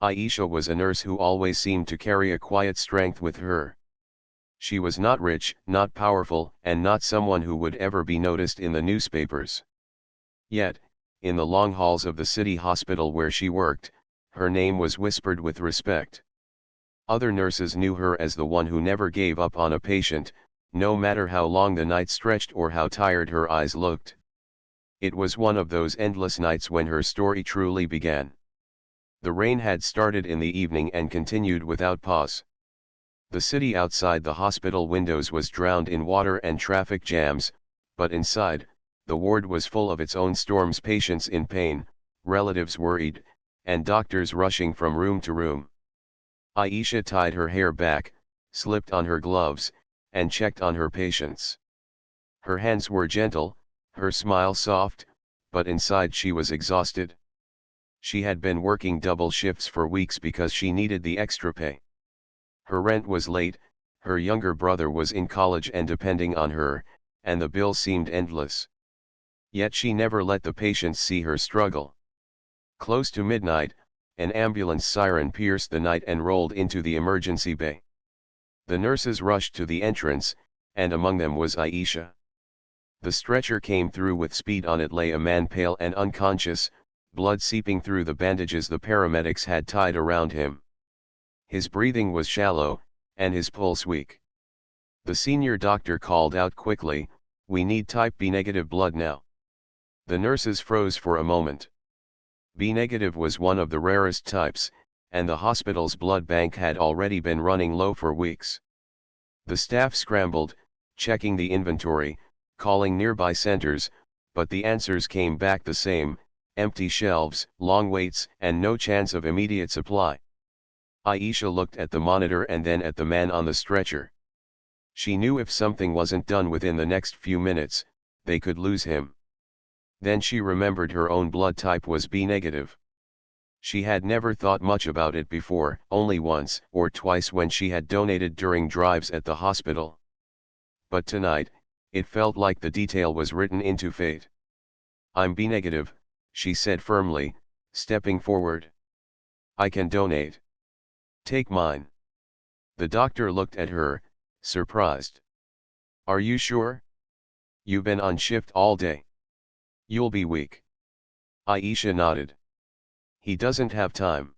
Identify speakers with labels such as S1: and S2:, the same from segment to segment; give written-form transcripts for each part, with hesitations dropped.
S1: Aisha was a nurse who always seemed to carry a quiet strength with her. She was not rich, not powerful, and not someone who would ever be noticed in the newspapers. Yet, in the long halls of the city hospital where she worked, her name was whispered with respect. Other nurses knew her as the one who never gave up on a patient, no matter how long the night stretched or how tired her eyes looked. It was one of those endless nights when her story truly began. The rain had started in the evening and continued without pause. The city outside the hospital windows was drowned in water and traffic jams, but inside, the ward was full of its own storms, patients in pain, relatives worried, and doctors rushing from room to room. Aisha tied her hair back, slipped on her gloves, and checked on her patients. Her hands were gentle, her smile soft, but inside she was exhausted. She had been working double shifts for weeks because she needed the extra pay. Her rent was late, her younger brother was in college and depending on her, and the bill seemed endless. Yet she never let the patients see her struggle. Close to midnight, an ambulance siren pierced the night and rolled into the emergency bay. The nurses rushed to the entrance, and among them was Aisha. The stretcher came through with speed. On it lay a man, pale and unconscious, blood seeping through the bandages the paramedics had tied around him. His breathing was shallow, and his pulse weak. The senior doctor called out quickly, "We need type B negative blood now." The nurses froze for a moment. B negative was one of the rarest types, and the hospital's blood bank had already been running low for weeks. The staff scrambled, checking the inventory, calling nearby centers, but the answers came back the same: empty shelves, long waits, and no chance of immediate supply. Aisha looked at the monitor and then at the man on the stretcher. She knew if something wasn't done within the next few minutes, they could lose him. Then she remembered her own blood type was B negative. She had never thought much about it before, only once or twice when she had donated during drives at the hospital. But tonight, it felt like the detail was written into fate. "I'm B negative," she said firmly, stepping forward. "I can donate. Take mine." The doctor looked at her, surprised. "Are you sure? You've been on shift all day. You'll be weak." Aisha nodded. "He doesn't have time.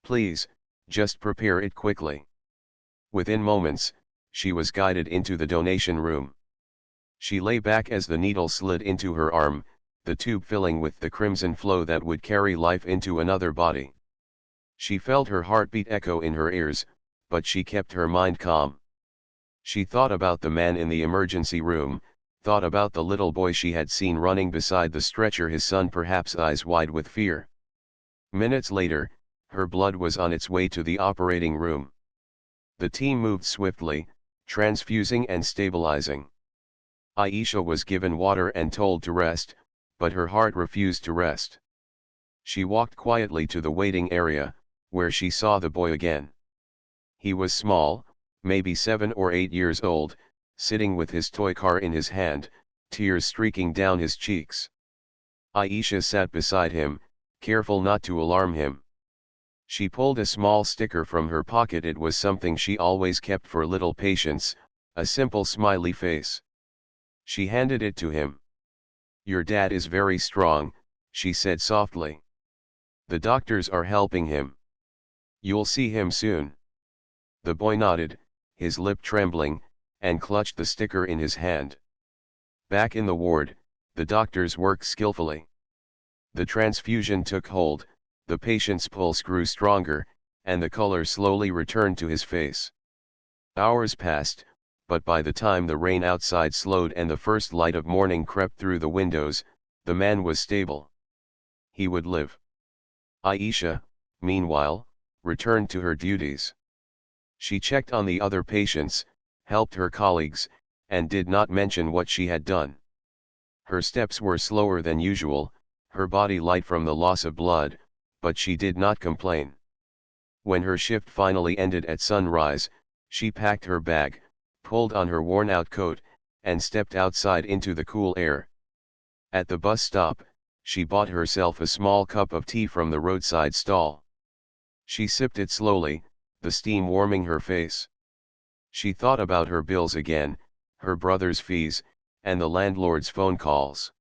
S1: Please, just prepare it quickly." Within moments, she was guided into the donation room. She lay back as the needle slid into her arm, the tube filling with the crimson flow that would carry life into another body. She felt her heartbeat echo in her ears, but she kept her mind calm. She thought about the man in the emergency room, thought about the little boy she had seen running beside the stretcher, his son, perhaps eyes wide with fear. Minutes later, her blood was on its way to the operating room. The team moved swiftly, transfusing and stabilizing. Aisha was given water and told to rest, but her heart refused to rest. She walked quietly to the waiting area, where she saw the boy again. He was small, maybe 7 or 8 years old, sitting with his toy car in his hand, tears streaking down his cheeks. Aisha sat beside him, careful not to alarm him. She pulled a small sticker from her pocket. It was something she always kept for little patients, a simple smiley face. She handed it to him. "Your dad is very strong," she said softly. "The doctors are helping him. You'll see him soon." The boy nodded, his lip trembling, and clutched the sticker in his hand. Back in the ward, the doctors worked skillfully. The transfusion took hold, the patient's pulse grew stronger, and the color slowly returned to his face. Hours passed, but by the time the rain outside slowed and the first light of morning crept through the windows, the man was stable. He would live. Aisha, meanwhile, returned to her duties. She checked on the other patients, helped her colleagues, and did not mention what she had done. Her steps were slower than usual, her body light from the loss of blood, but she did not complain. When her shift finally ended at sunrise, she packed her bag, pulled on her worn-out coat, and stepped outside into the cool air. At the bus stop, she bought herself a small cup of tea from the roadside stall. She sipped it slowly, the steam warming her face. She thought about her bills again, her brother's fees, and the landlord's phone calls.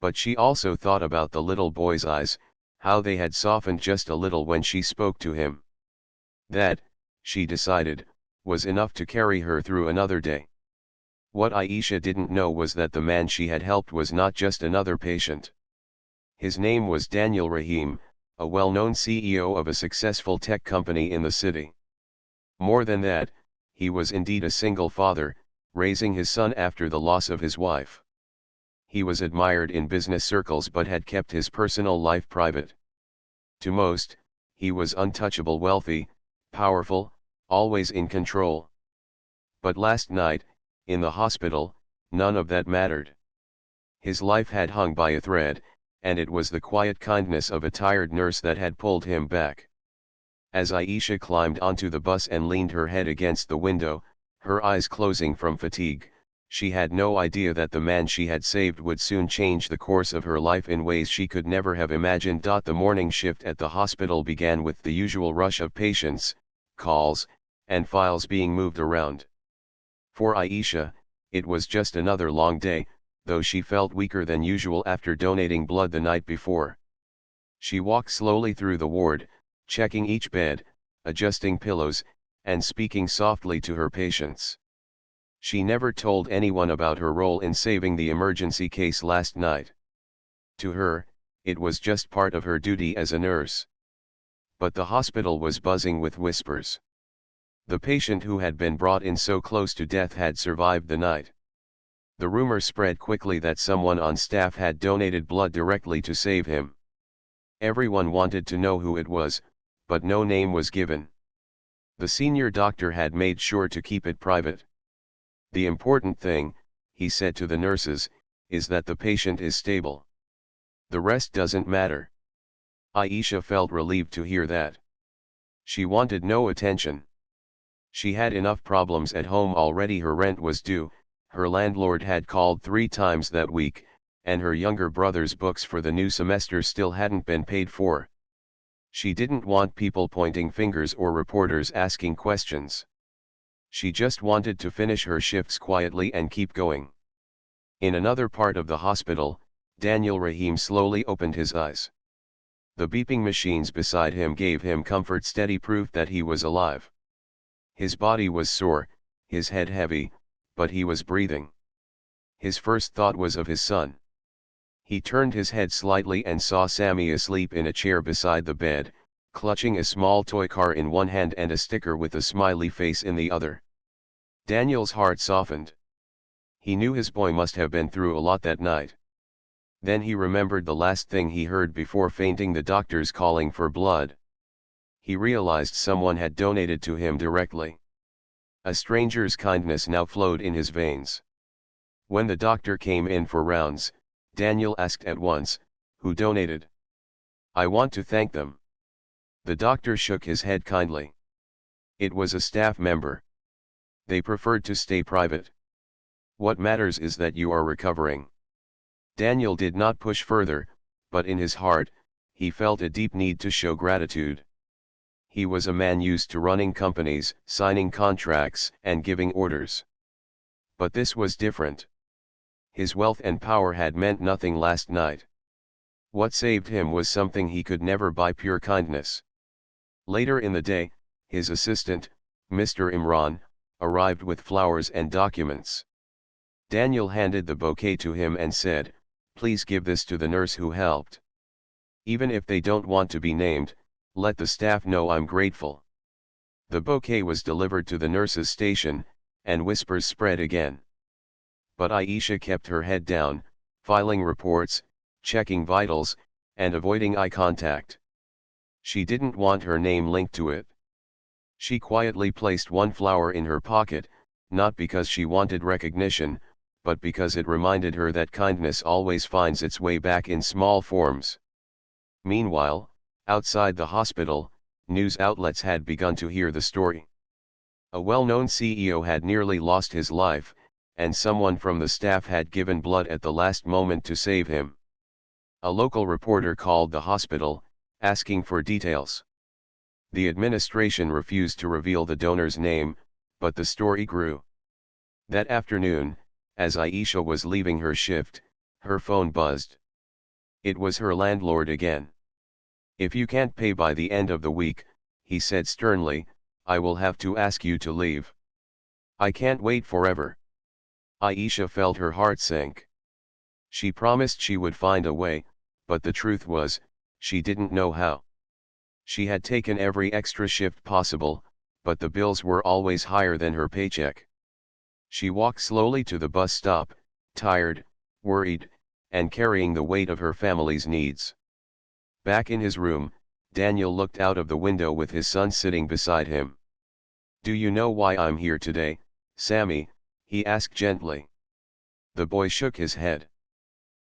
S1: But she also thought about the little boy's eyes, how they had softened just a little when she spoke to him. That, she decided, was enough to carry her through another day. What Aisha didn't know was that the man she had helped was not just another patient. His name was Daniel Rahim, a well-known CEO of a successful tech company in the city. More than that, he was indeed a single father, raising his son after the loss of his wife. He was admired in business circles but had kept his personal life private. To most, he was untouchable, wealthy, powerful, always in control. But last night, in the hospital, none of that mattered. His life had hung by a thread, and it was the quiet kindness of a tired nurse that had pulled him back. As Aisha climbed onto the bus and leaned her head against the window, her eyes closing from fatigue, she had no idea that the man she had saved would soon change the course of her life in ways she could never have imagined. The morning shift at the hospital began with the usual rush of patients, calls, and files being moved around. For Aisha, it was just another long day, though she felt weaker than usual after donating blood the night before. She walked slowly through the ward, checking each bed, adjusting pillows, and speaking softly to her patients. She never told anyone about her role in saving the emergency case last night. To her, it was just part of her duty as a nurse. But the hospital was buzzing with whispers. The patient who had been brought in so close to death had survived the night. The rumor spread quickly that someone on staff had donated blood directly to save him. Everyone wanted to know who it was, but no name was given. The senior doctor had made sure to keep it private. The important thing, he said to the nurses, is that the patient is stable. The rest doesn't matter. Aisha felt relieved to hear that. She wanted no attention. She had enough problems at home already. Her rent was due, her landlord had called 3 times that week, and her younger brother's books for the new semester still hadn't been paid for. She didn't want people pointing fingers or reporters asking questions. She just wanted to finish her shifts quietly and keep going. In another part of the hospital, Daniel Rahim slowly opened his eyes. The beeping machines beside him gave him comfort, steady proof that he was alive. His body was sore, his head heavy, but he was breathing. His first thought was of his son. He turned his head slightly and saw Sammy asleep in a chair beside the bed, clutching a small toy car in one hand and a sticker with a smiley face in the other. Daniel's heart softened. He knew his boy must have been through a lot that night. Then he remembered the last thing he heard before fainting, the doctors calling for blood. He realized someone had donated to him directly. A stranger's kindness now flowed in his veins. When the doctor came in for rounds, Daniel asked at once, "Who donated? I want to thank them." The doctor shook his head kindly. "It was a staff member. They preferred to stay private. What matters is that you are recovering." Daniel did not push further, but in his heart, he felt a deep need to show gratitude. He was a man used to running companies, signing contracts, and giving orders. But this was different. His wealth and power had meant nothing last night. What saved him was something he could never buy: pure kindness. Later in the day, his assistant, Mr. Imran, arrived with flowers and documents. Daniel handed the bouquet to him and said, "Please give this to the nurse who helped. Even if they don't want to be named, let the staff know I'm grateful." The bouquet was delivered to the nurse's station, and whispers spread again. But Aisha kept her head down, filing reports, checking vitals, and avoiding eye contact. She didn't want her name linked to it. She quietly placed one flower in her pocket, not because she wanted recognition, but because it reminded her that kindness always finds its way back in small forms. Meanwhile, outside the hospital, news outlets had begun to hear the story. A well-known CEO had nearly lost his life, and someone from the staff had given blood at the last moment to save him. A local reporter called the hospital, asking for details. The administration refused to reveal the donor's name, but the story grew. That afternoon, as Aisha was leaving her shift, her phone buzzed. It was her landlord again. "If you can't pay by the end of the week," he said sternly, "I will have to ask you to leave. I can't wait forever." Aisha felt her heart sink. She promised she would find a way, but the truth was, she didn't know how. She had taken every extra shift possible, but the bills were always higher than her paycheck. She walked slowly to the bus stop, tired, worried, and carrying the weight of her family's needs. Back in his room, Daniel looked out of the window with his son sitting beside him. "Do you know why I'm here today, Sammy?" he asked gently. The boy shook his head.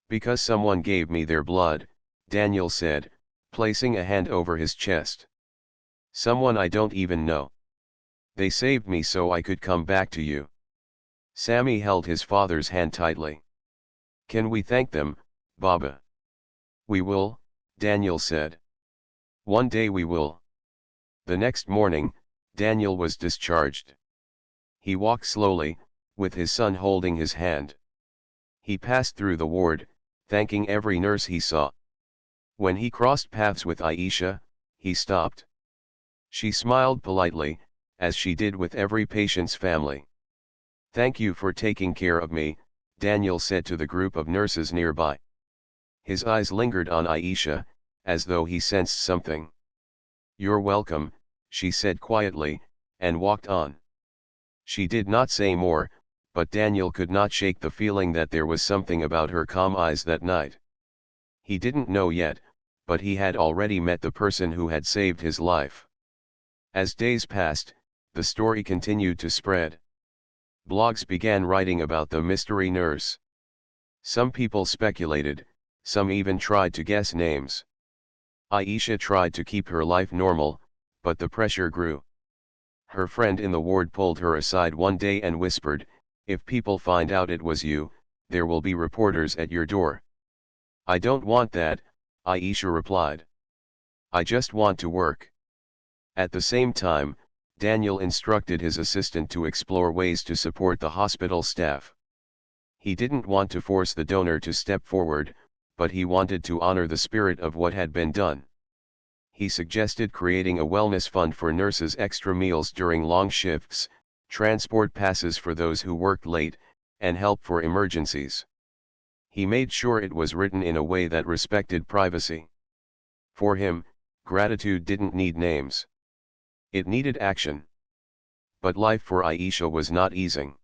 S1: "Because someone gave me their blood," Daniel said, placing a hand over his chest. "Someone I don't even know. They saved me so I could come back to you." Sammy held his father's hand tightly. "Can we thank them, Baba?" "We will," Daniel said. "One day we will." The next morning, Daniel was discharged. He walked slowly, with his son holding his hand. He passed through the ward, thanking every nurse he saw. When he crossed paths with Aisha, he stopped. She smiled politely, as she did with every patient's family. "Thank you for taking care of me," Daniel said to the group of nurses nearby. His eyes lingered on Aisha, as though he sensed something. "You're welcome," she said quietly, and walked on. She did not say more, but Daniel could not shake the feeling that there was something about her calm eyes that night. He didn't know yet, but he had already met the person who had saved his life. As days passed, the story continued to spread. Blogs began writing about the mystery nurse. Some people speculated, some even tried to guess names. Aisha tried to keep her life normal, but the pressure grew. Her friend in the ward pulled her aside one day and whispered, "If people find out it was you, there will be reporters at your door." "I don't want that," Aisha replied. "I just want to work." At the same time, Daniel instructed his assistant to explore ways to support the hospital staff. He didn't want to force the donor to step forward, but he wanted to honor the spirit of what had been done. He suggested creating a wellness fund for nurses, extra meals during long shifts, transport passes for those who worked late, and help for emergencies. He made sure it was written in a way that respected privacy. For him, gratitude didn't need names. It needed action. But life for Aisha was not easing.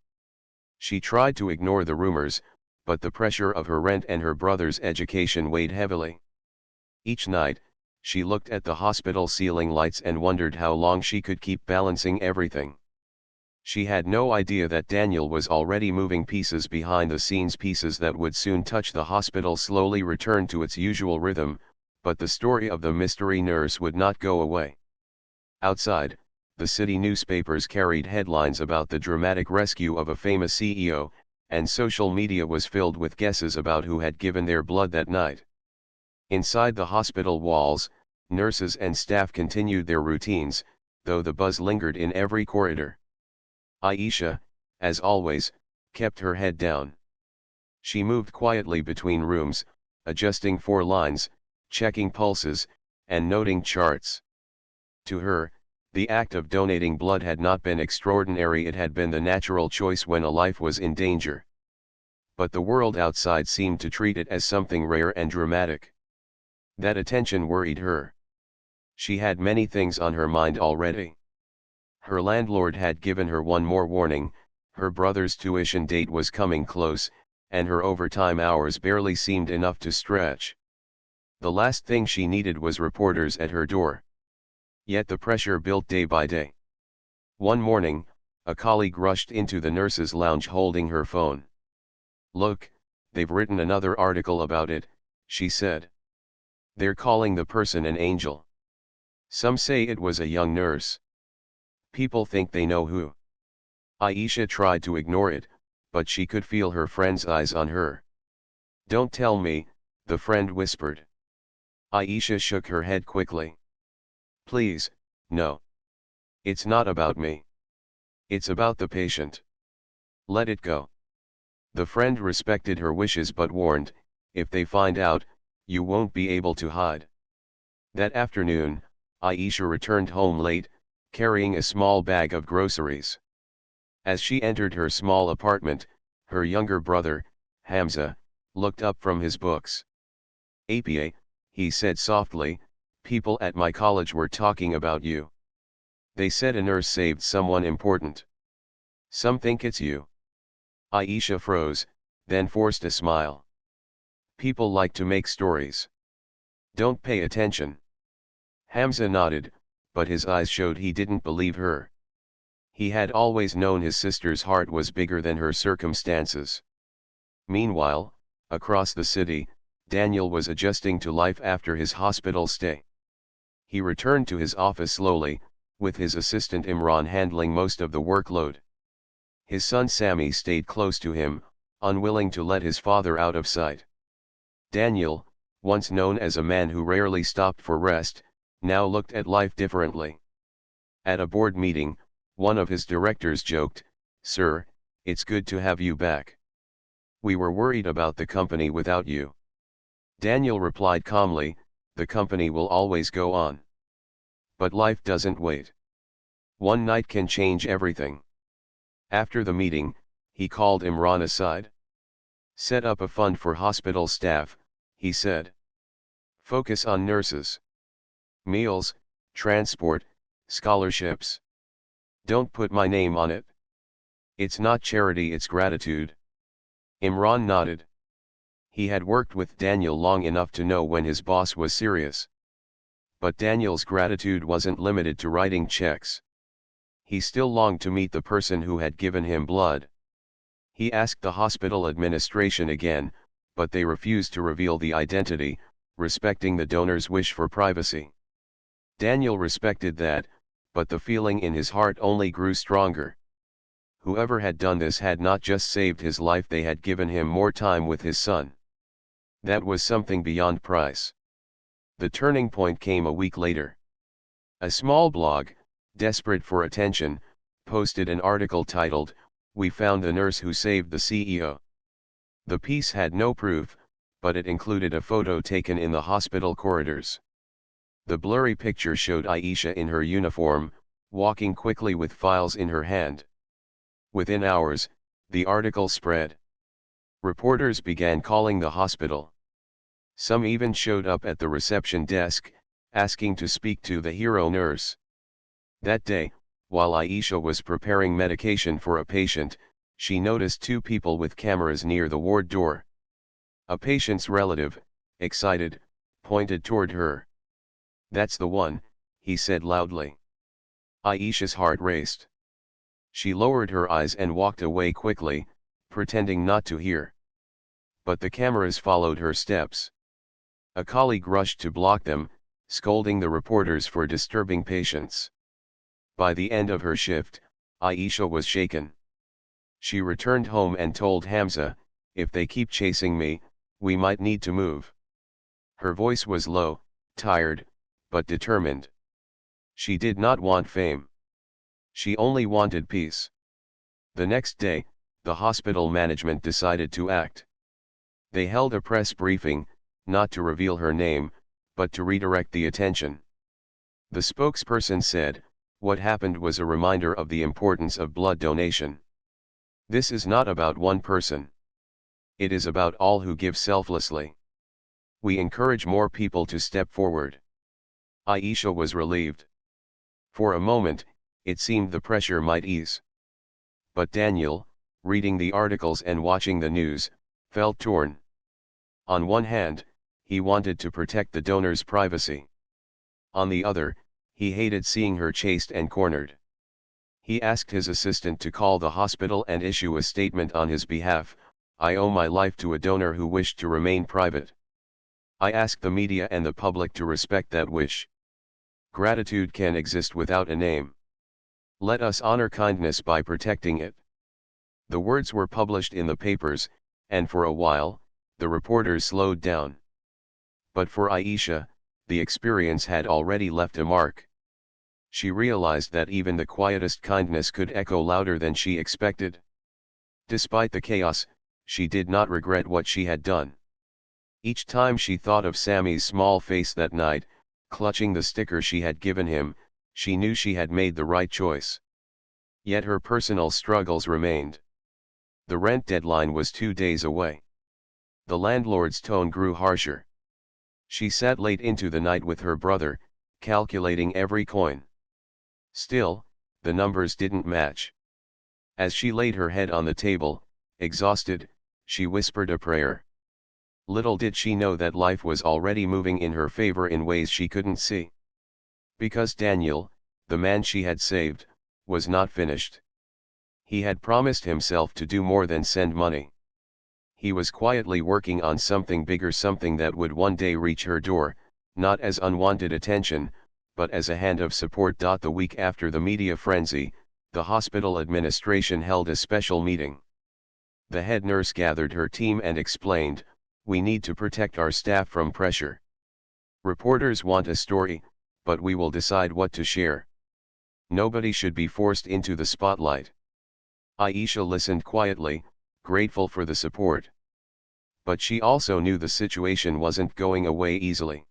S1: She tried to ignore the rumors, but the pressure of her rent and her brother's education weighed heavily. Each night, she looked at the hospital ceiling lights and wondered how long she could keep balancing everything. She had no idea that Daniel was already moving pieces behind the scenes, pieces that would soon touch the hospital slowly return to its usual rhythm, but the story of the mystery nurse would not go away. Outside, the city newspapers carried headlines about the dramatic rescue of a famous CEO, and social media was filled with guesses about who had given their blood that night. Inside the hospital walls, nurses and staff continued their routines, though the buzz lingered in every corridor. Aisha, as always, kept her head down. She moved quietly between rooms, adjusting 4 lines, checking pulses, and noting charts. To her, the act of donating blood had not been extraordinary, it had been the natural choice when a life was in danger. But the world outside seemed to treat it as something rare and dramatic. That attention worried her. She had many things on her mind already. Her landlord had given her one more warning, her brother's tuition date was coming close, and her overtime hours barely seemed enough to stretch. The last thing she needed was reporters at her door. Yet the pressure built day by day. One morning, a colleague rushed into the nurse's lounge holding her phone. "Look, they've written another article about it," she said. "They're calling the person an angel. Some say it was a young nurse. People think they know who." Aisha tried to ignore it, but she could feel her friend's eyes on her. "Don't tell me," the friend whispered. Aisha shook her head quickly. "Please, No. It's not about me. It's about the patient. Let it go. The friend respected her wishes but warned, if they find out, you won't be able to hide. That afternoon, Aisha returned home late, carrying a small bag of groceries. As she entered her small apartment, her younger brother, Hamza, looked up from his books. "Apa," he said softly, "people at my college were talking about you. They said a nurse saved someone important. Some think it's you." Aisha froze, then forced a smile. "People like to make stories. Don't pay attention." Hamza nodded, but his eyes showed he didn't believe her. He had always known his sister's heart was bigger than her circumstances. Meanwhile, across the city, Daniel was adjusting to life after his hospital stay. He returned to his office slowly, with his assistant Imran handling most of the workload. His son Sammy stayed close to him, unwilling to let his father out of sight. Daniel, once known as a man who rarely stopped for rest, now looked at life differently. At a board meeting, one of his directors joked, "Sir, it's good to have you back. We were worried about the company without you." Daniel replied calmly, "The company will always go on. But life doesn't wait. One night can change everything." After the meeting, he called Imran aside. "Set up a fund for hospital staff," he said. "Focus on nurses. Meals, transport, scholarships. Don't put my name on it. It's not charity, it's gratitude." Imran nodded. He had worked with Daniel long enough to know when his boss was serious. But Daniel's gratitude wasn't limited to writing checks. He still longed to meet the person who had given him blood. He asked the hospital administration again, but they refused to reveal the identity, respecting the donor's wish for privacy. Daniel respected that, but the feeling in his heart only grew stronger. Whoever had done this had not just saved his life, they had given him more time with his son. That was something beyond price. The turning point came a week later. A small blog, desperate for attention, posted an article titled, "We found the nurse who saved the CEO." The piece had no proof, but it included a photo taken in the hospital corridors. The blurry picture showed Aisha in her uniform, walking quickly with files in her hand. Within hours, the article spread. Reporters began calling the hospital. Some even showed up at the reception desk, asking to speak to the hero nurse. That day, while Aisha was preparing medication for a patient, she noticed two people with cameras near the ward door. A patient's relative, excited, pointed toward her. "That's the one," he said loudly. Aisha's heart raced. She lowered her eyes and walked away quickly, pretending not to hear. But the cameras followed her steps. A colleague rushed to block them, scolding the reporters for disturbing patients. By the end of her shift, Aisha was shaken. She returned home and told Hamza, "If they keep chasing me, we might need to move." Her voice was low, tired, but determined. She did not want fame. She only wanted peace. The next day, the hospital management decided to act. They held a press briefing, not to reveal her name, but to redirect the attention. The spokesperson said, "What happened was a reminder of the importance of blood donation. This is not about one person. It is about all who give selflessly. We encourage more people to step forward." Aisha was relieved. For a moment, it seemed the pressure might ease. But Daniel, reading the articles and watching the news, felt torn. On one hand, he wanted to protect the donor's privacy. On the other, he hated seeing her chased and cornered. He asked his assistant to call the hospital and issue a statement on his behalf. "I owe my life to a donor who wished to remain private. I ask the media and the public to respect that wish. Gratitude can exist without a name. Let us honor kindness by protecting it." The words were published in the papers, and for a while, the reporters slowed down. But for Aisha, the experience had already left a mark. She realized that even the quietest kindness could echo louder than she expected. Despite the chaos, she did not regret what she had done. Each time she thought of Sammy's small face that night, clutching the sticker she had given him, she knew she had made the right choice. Yet her personal struggles remained. The rent deadline was 2 days away. The landlord's tone grew harsher. She sat late into the night with her brother, calculating every coin. Still, the numbers didn't match. As she laid her head on the table, exhausted, she whispered a prayer. Little did she know that life was already moving in her favor in ways she couldn't see. Because Daniel, the man she had saved, was not finished. He had promised himself to do more than send money. He was quietly working on something bigger, something that would one day reach her door, not as unwanted attention, but as a hand of support. The week after the media frenzy, the hospital administration held a special meeting. The head nurse gathered her team and explained, "We need to protect our staff from pressure. Reporters want a story, but we will decide what to share. Nobody should be forced into the spotlight." Aisha listened quietly, grateful for the support. But she also knew the situation wasn't going away easily.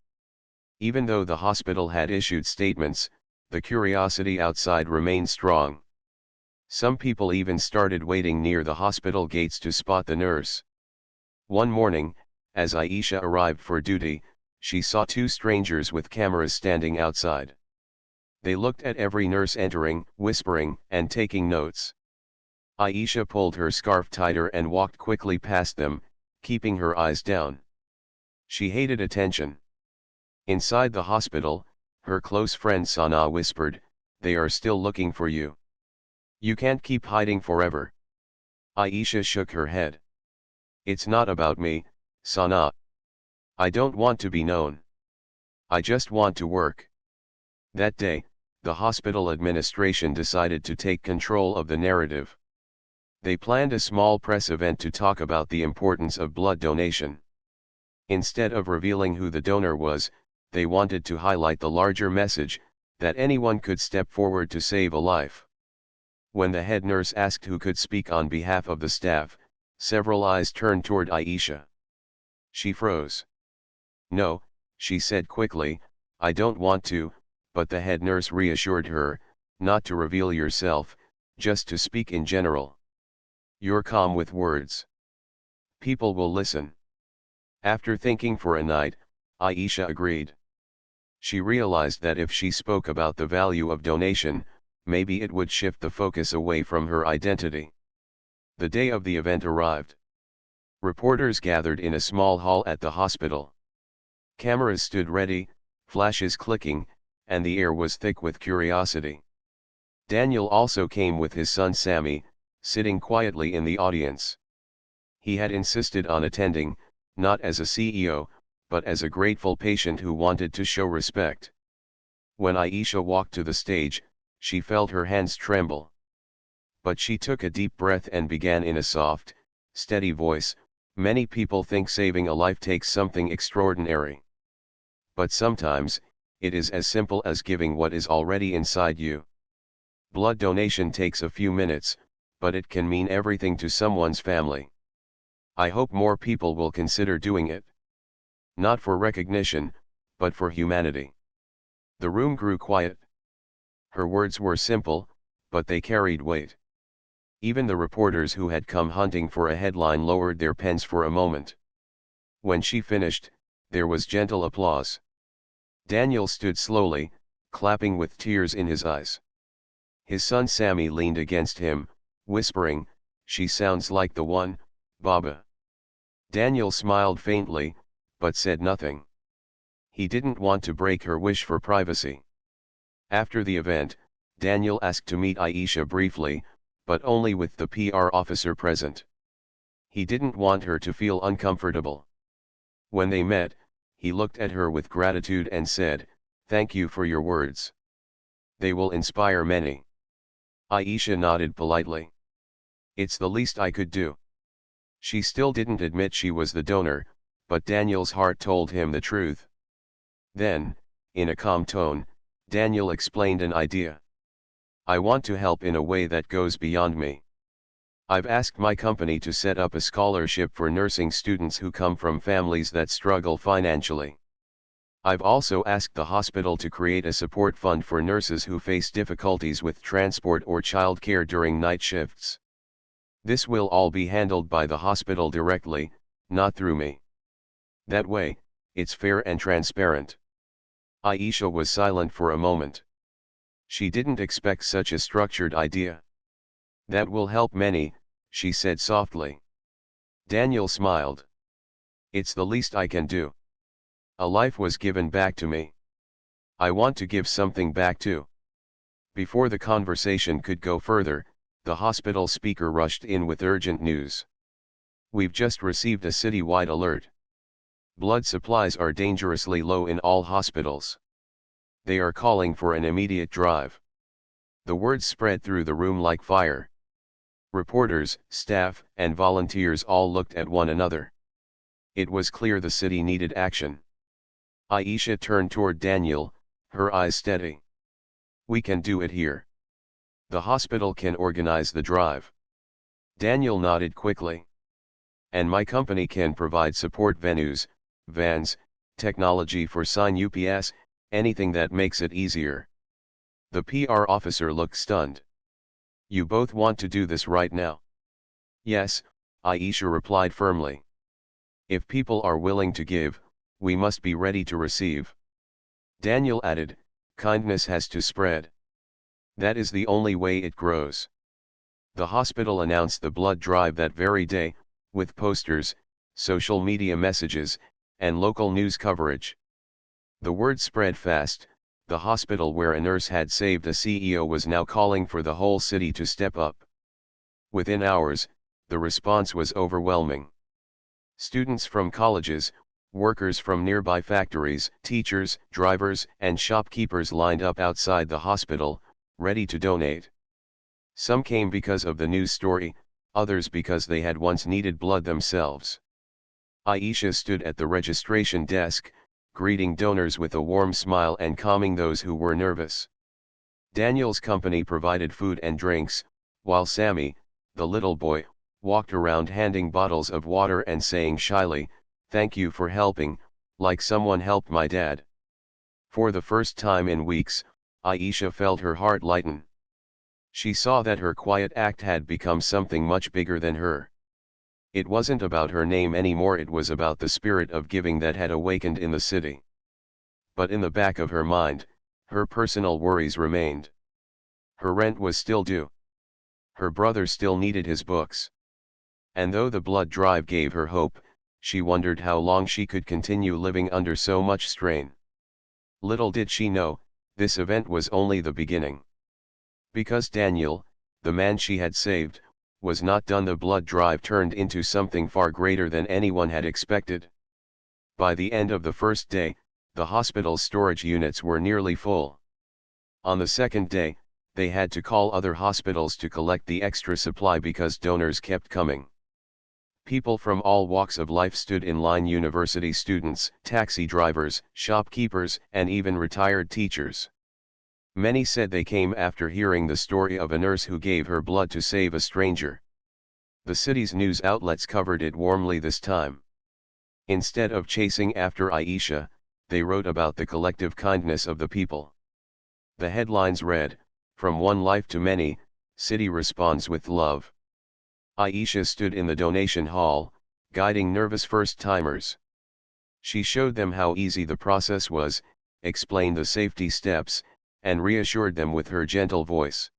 S1: Even though the hospital had issued statements, the curiosity outside remained strong. Some people even started waiting near the hospital gates to spot the nurse. One morning, as Aisha arrived for duty, she saw two strangers with cameras standing outside. They looked at every nurse entering, whispering, and taking notes. Aisha pulled her scarf tighter and walked quickly past them, keeping her eyes down. She hated attention. Inside the hospital, her close friend Sana whispered, "They are still looking for you. You can't keep hiding forever." Aisha shook her head. "It's not about me, Sana. I don't want to be known. I just want to work." That day, the hospital administration decided to take control of the narrative. They planned a small press event to talk about the importance of blood donation. Instead of revealing who the donor was, they wanted to highlight the larger message, that anyone could step forward to save a life. When the head nurse asked who could speak on behalf of the staff, several eyes turned toward Aisha. She froze. "No," she said quickly, "I don't want to," but the head nurse reassured her, "Not to reveal yourself, just to speak in general. You're calm with words. People will listen." After thinking for a night, Aisha agreed. She realized that if she spoke about the value of donation, maybe it would shift the focus away from her identity. The day of the event arrived. Reporters gathered in a small hall at the hospital. Cameras stood ready, flashes clicking, and the air was thick with curiosity. Daniel also came with his son Sammy, sitting quietly in the audience. He had insisted on attending, not as a CEO, but as a grateful patient who wanted to show respect. When Aisha walked to the stage, she felt her hands tremble. But she took a deep breath and began in a soft, steady voice, "Many people think saving a life takes something extraordinary. But sometimes, it is as simple as giving what is already inside you. Blood donation takes a few minutes, but it can mean everything to someone's family. I hope more people will consider doing it. Not for recognition, but for humanity." The room grew quiet. Her words were simple, but they carried weight. Even the reporters who had come hunting for a headline lowered their pens for a moment. When she finished, there was gentle applause. Daniel stood slowly, clapping with tears in his eyes. His son Sammy leaned against him, whispering, "She sounds like the one, Baba." Daniel smiled faintly, but said nothing. He didn't want to break her wish for privacy. After the event, Daniel asked to meet Aisha briefly, but only with the PR officer present. He didn't want her to feel uncomfortable. When they met, he looked at her with gratitude and said, "Thank you for your words. They will inspire many." Aisha nodded politely. "It's the least I could do." She still didn't admit she was the donor, but Daniel's heart told him the truth. Then, in a calm tone, Daniel explained an idea. I want to help in a way that goes beyond me. I've asked my company to set up a scholarship for nursing students who come from families that struggle financially. I've also asked the hospital to create a support fund for nurses who face difficulties with transport or childcare during night shifts. This will all be handled by the hospital directly, not through me. That way, it's fair and transparent. Aisha was silent for a moment. She didn't expect such a structured idea. That will help many, she said softly. Daniel smiled. It's the least I can do. A life was given back to me. I want to give something back too. Before the conversation could go further, the hospital speaker rushed in with urgent news. We've just received a citywide alert. Blood supplies are dangerously low in all hospitals. They are calling for an immediate drive. The words spread through the room like fire. Reporters, staff, and volunteers all looked at one another. It was clear the city needed action. Aisha turned toward Daniel, her eyes steady. We can do it here. The hospital can organize the drive. Daniel nodded quickly. And my company can provide support venues, vans, technology for sign UPS, anything that makes it easier. The PR officer looked stunned. You both want to do this right now? Yes, Aisha replied firmly. If people are willing to give, we must be ready to receive. Daniel added, kindness has to spread. That is the only way it grows. The hospital announced the blood drive that very day, with posters, social media messages, and local news coverage. The word spread fast. The hospital where a nurse had saved a CEO was now calling for the whole city to step up. Within hours, the response was overwhelming. Students from colleges, workers from nearby factories, teachers, drivers, and shopkeepers lined up outside the hospital, ready to donate. Some came because of the news story, others because they had once needed blood themselves. Aisha stood at the registration desk, greeting donors with a warm smile and calming those who were nervous. Daniel's company provided food and drinks, while Sammy, the little boy, walked around handing bottles of water and saying shyly, "Thank you for helping, like someone helped my dad." For the first time in weeks, Aisha felt her heart lighten. She saw that her quiet act had become something much bigger than her. It wasn't about her name anymore, it was about the spirit of giving that had awakened in the city. But in the back of her mind, her personal worries remained. Her rent was still due. Her brother still needed his books. And though the blood drive gave her hope, she wondered how long she could continue living under so much strain. Little did she know, this event was only the beginning. Because Daniel, the man she had saved, was not done, the blood drive turned into something far greater than anyone had expected. By the end of the first day, the hospital's storage units were nearly full. On the second day, they had to call other hospitals to collect the extra supply because donors kept coming. People from all walks of life stood in line: university students, taxi drivers, shopkeepers, and even retired teachers. Many said they came after hearing the story of a nurse who gave her blood to save a stranger. The city's news outlets covered it warmly this time. Instead of chasing after Aisha, they wrote about the collective kindness of the people. The headlines read, "From one life to many, city responds with love." Aisha stood in the donation hall, guiding nervous first-timers. She showed them how easy the process was, explained the safety steps, and reassured them with her gentle voice.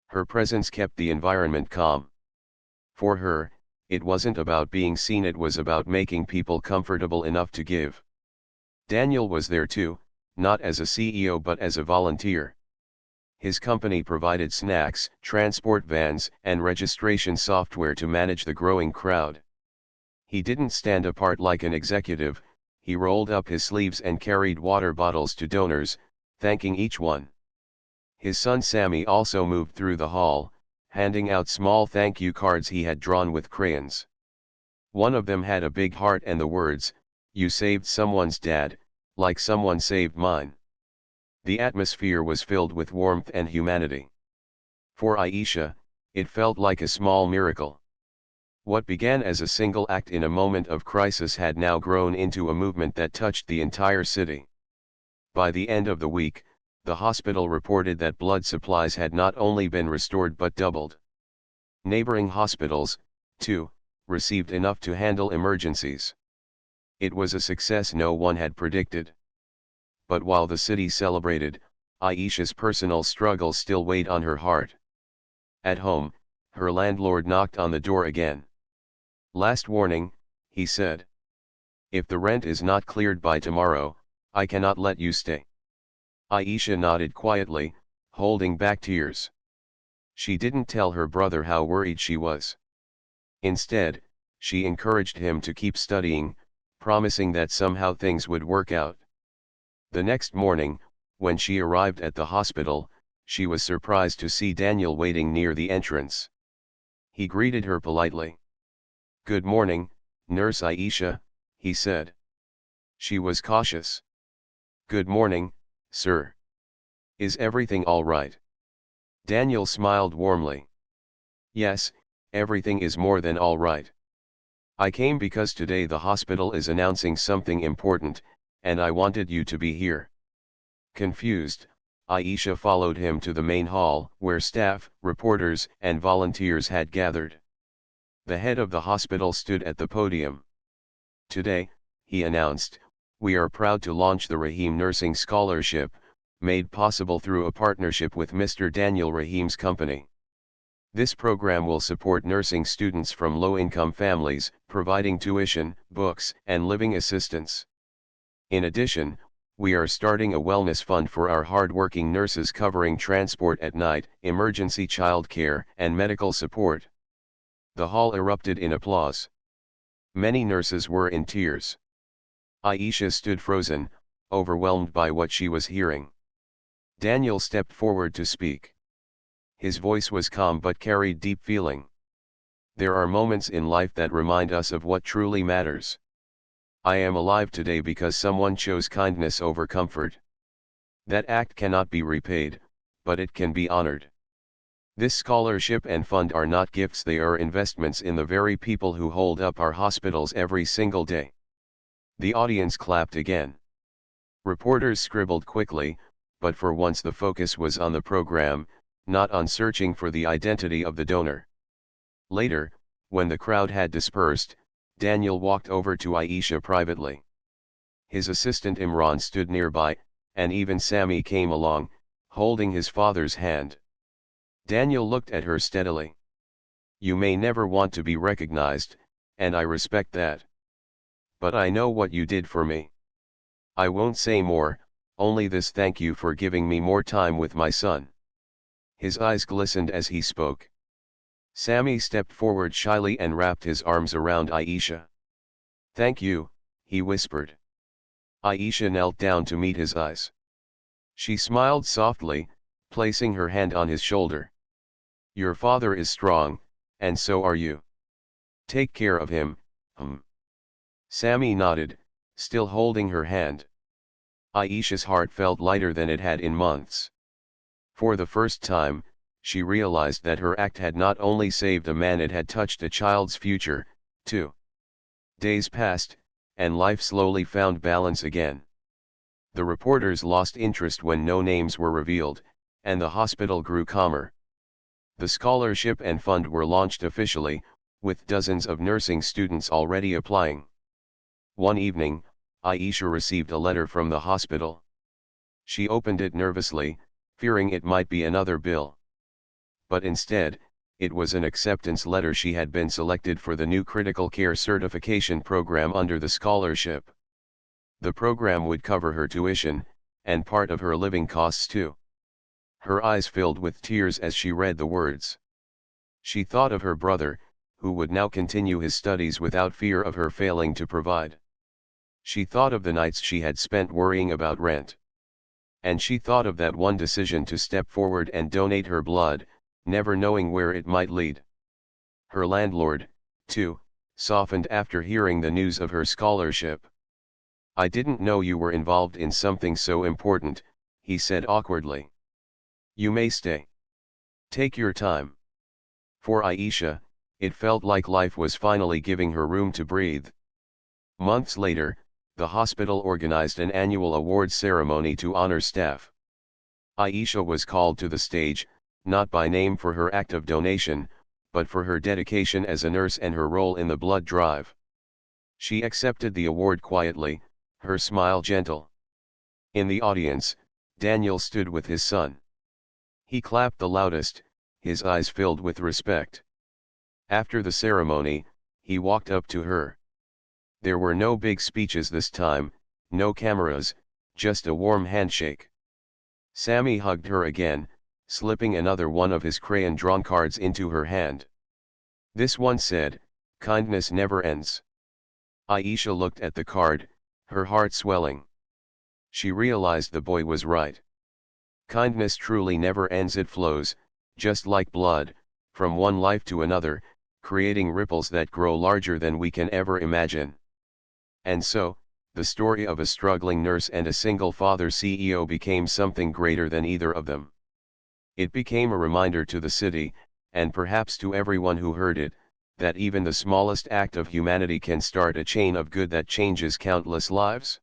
S1: Her presence kept the environment calm. For her, it wasn't about being seen, it was about making people comfortable enough to give. Daniel was there too, not as a CEO but as a volunteer. His company provided snacks, transport vans, and registration software to manage the growing crowd. He didn't stand apart like an executive, he rolled up his sleeves and carried water bottles to donors, thanking each one. His son Sammy also moved through the hall, handing out small thank you cards he had drawn with crayons. One of them had a big heart and the words, "You saved someone's dad, like someone saved mine." The atmosphere was filled with warmth and humanity. For Aisha, it felt like a small miracle. What began as a single act in a moment of crisis had now grown into a movement that touched the entire city. By the end of the week, the hospital reported that blood supplies had not only been restored but doubled. Neighboring hospitals, too, received enough to handle emergencies. It was a success no one had predicted. But while the city celebrated, Aisha's personal struggles still weighed on her heart. At home, her landlord knocked on the door again. "Last warning," he said. "If the rent is not cleared by tomorrow, I cannot let you stay." Aisha nodded quietly, holding back tears. She didn't tell her brother how worried she was. Instead, she encouraged him to keep studying, promising that somehow things would work out. The next morning, when she arrived at the hospital, she was surprised to see Daniel waiting near the entrance. He greeted her politely. "Good morning, Nurse Aisha," he said. She was cautious. "Good morning, sir. Is everything all right?" Daniel smiled warmly. "Yes, everything is more than all right. I came because today the hospital is announcing something important, and I wanted you to be here." Confused, Aisha followed him to the main hall, where staff, reporters, and volunteers had gathered. The head of the hospital stood at the podium. "Today," he announced, "we are proud to launch the Rahim Nursing Scholarship, made possible through a partnership with Mr. Daniel Rahim's company. This program will support nursing students from low-income families, providing tuition, books, and living assistance. In addition, we are starting a wellness fund for our hard-working nurses, covering transport at night, emergency childcare, and medical support." The hall erupted in applause. Many nurses were in tears. Aisha stood frozen, overwhelmed by what she was hearing. Daniel stepped forward to speak. His voice was calm but carried deep feeling. "There are moments in life that remind us of what truly matters. I am alive today because someone chose kindness over comfort. That act cannot be repaid, but it can be honored. This scholarship and fund are not gifts, they are investments in the very people who hold up our hospitals every single day." The audience clapped again. Reporters scribbled quickly, but for once the focus was on the program, not on searching for the identity of the donor. Later, when the crowd had dispersed, Daniel walked over to Aisha privately. His assistant Imran stood nearby, and even Sami came along, holding his father's hand. Daniel looked at her steadily. "You may never want to be recognized, and I respect that. But I know what you did for me. I won't say more, only this: thank you for giving me more time with my son." His eyes glistened as he spoke. Sami stepped forward shyly and wrapped his arms around Aisha. "Thank you," he whispered. Aisha knelt down to meet his eyes. She smiled softly, placing her hand on his shoulder. "Your father is strong, and so are you. Take care of him." Sami nodded, still holding her hand. Aisha's heart felt lighter than it had in months. For the first time, she realized that her act had not only saved a man, it had touched a child's future, too. Days passed, and life slowly found balance again. The reporters lost interest when no names were revealed, and the hospital grew calmer. The scholarship and fund were launched officially, with dozens of nursing students already applying. One evening, Aisha received a letter from the hospital. She opened it nervously, fearing it might be another bill. But instead, it was an acceptance letter. She had been selected for the new critical care certification program under the scholarship. The program would cover her tuition, and part of her living costs too. Her eyes filled with tears as she read the words. She thought of her brother, who would now continue his studies without fear of her failing to provide. She thought of the nights she had spent worrying about rent. And she thought of that one decision to step forward and donate her blood, never knowing where it might lead. Her landlord, too, softened after hearing the news of her scholarship. "I didn't know you were involved in something so important," he said awkwardly. You may stay. Take your time. For Aisha, it felt like life was finally giving her room to breathe. Months later, the hospital organized an annual awards ceremony to honor staff. Aisha was called to the stage, not by name for her act of donation, but for her dedication as a nurse and her role in the blood drive. She accepted the award quietly, her smile gentle. In the audience, Daniel stood with his son. He clapped the loudest, his eyes filled with respect. After the ceremony, he walked up to her. There were no big speeches this time, no cameras, just a warm handshake. Sammy hugged her again, slipping another one of his crayon-drawn cards into her hand. This one said, "Kindness never ends." Aisha looked at the card, her heart swelling. She realized the boy was right. Kindness truly never ends, it flows, just like blood, from one life to another, creating ripples that grow larger than we can ever imagine. And so, the story of a struggling nurse and a single father CEO became something greater than either of them. It became a reminder to the city, and perhaps to everyone who heard it, that even the smallest act of humanity can start a chain of good that changes countless lives.